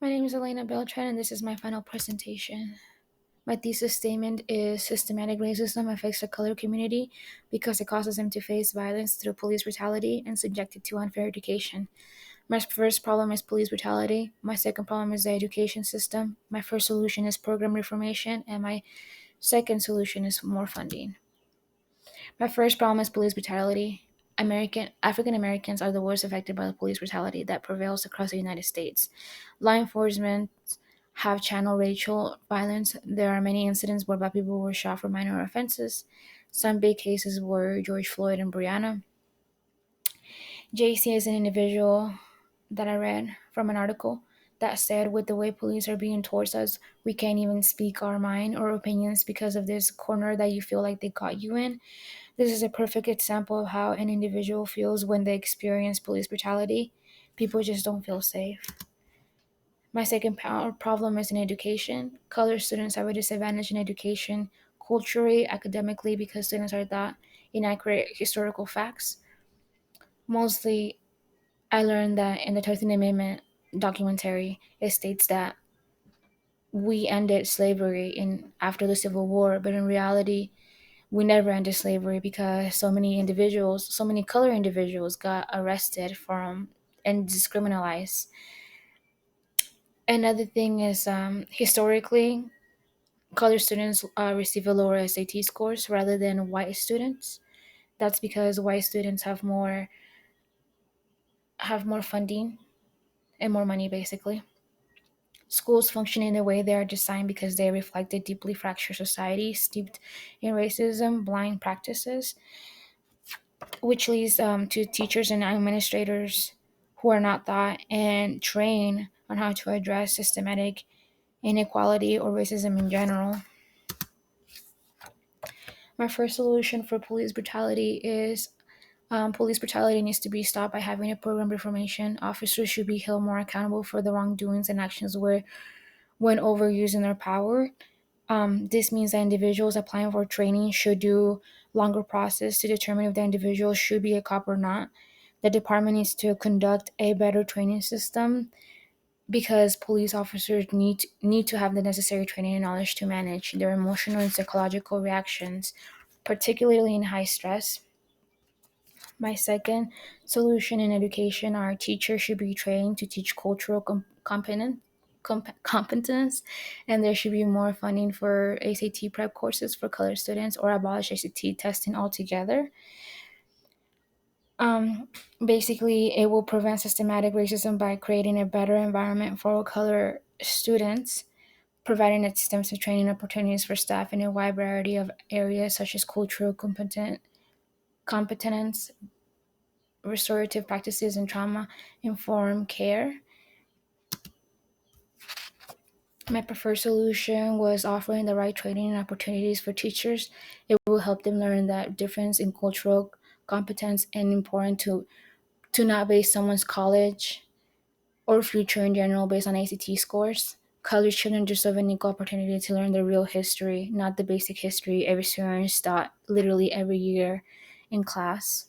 My name is Elena Beltran, and this is my final presentation. My thesis statement is systematic racism affects the colored community because it causes them to face violence through police brutality and subjected to unfair education. My first problem is police brutality. My second problem is the education system. My first solution is program reformation, and my second solution is more funding. My first problem is police brutality. African Americans are the worst affected by the police brutality that prevails across the United States. Law enforcement have channeled racial violence. There are many incidents where black people were shot for minor offenses. Some big cases were George Floyd and Breonna. JC is an individual that I read from an article that said, with the way police are being towards us, we can't even speak our mind or opinions because of this corner that you feel like they got you in. This is a perfect example of how an individual feels when they experience police brutality. People just don't feel safe. My second problem is in education. Colored students have a disadvantage in education, culturally, academically, because students are taught inaccurate historical facts. Mostly, I learned that in the 13th Amendment documentary, it states that we ended slavery after the Civil War, but in reality, we never ended slavery because so many colored individuals got arrested from and discriminalized. Another thing is historically, colored students receive a lower SAT scores rather than white students. That's because white students have more funding and more money basically. Schools function in the way they are designed because they reflect a deeply fractured society steeped in racism, blind practices, which leads to teachers and administrators who are not taught and trained on how to address systematic inequality or racism in general. My first solution for police brutality is police brutality needs to be stopped by having a program reformation. Officers should be held more accountable for the wrongdoings and actions where when overusing their power. This means that individuals applying for training should do longer process to determine if the individual should be a cop or not. The department needs to conduct a better training system because police officers need to have the necessary training and knowledge to manage their emotional and psychological reactions, particularly in high stress. My second solution in education are teachers should be trained to teach cultural competence, and there should be more funding for ACT prep courses for colored students or abolish ACT testing altogether. Um, Basically, it will prevent systematic racism by creating a better environment for colored students, providing extensive training opportunities for staff in a wide variety of areas such as cultural competence, restorative practices, and trauma informed care. My preferred solution was offering the right training and opportunities for teachers. It will help them learn that difference in cultural competence and important to not base someone's college or future in general based on ACT scores. College children deserve an equal opportunity to learn the real history, not the basic history every student is taught literally every year in class.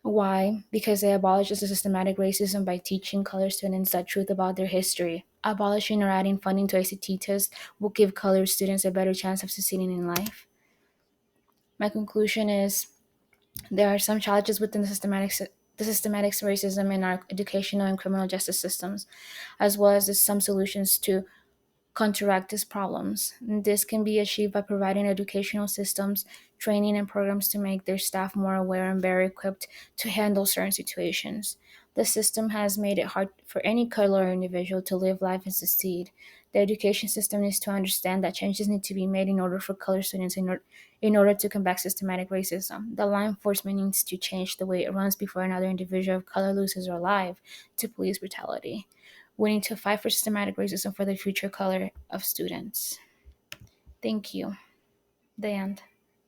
Why? Because they abolishes the systematic racism by teaching colored students the truth about their history. Abolishing or adding funding to ACT tests will give colored students a better chance of succeeding in life. My conclusion is there are some challenges within the systematic racism in our educational and criminal justice systems, as well as some solutions to counteract these problems. This can be achieved by providing educational systems, training, and programs to make their staff more aware and better equipped to handle certain situations. The system has made it hard for any color individual to live life and succeed. The education system needs to understand that changes need to be made in order for color students in order to combat systematic racism. The law enforcement needs to change the way it runs before another individual of color loses their life to police brutality. We need to fight for systematic racism for the future color of students. Thank you. The end.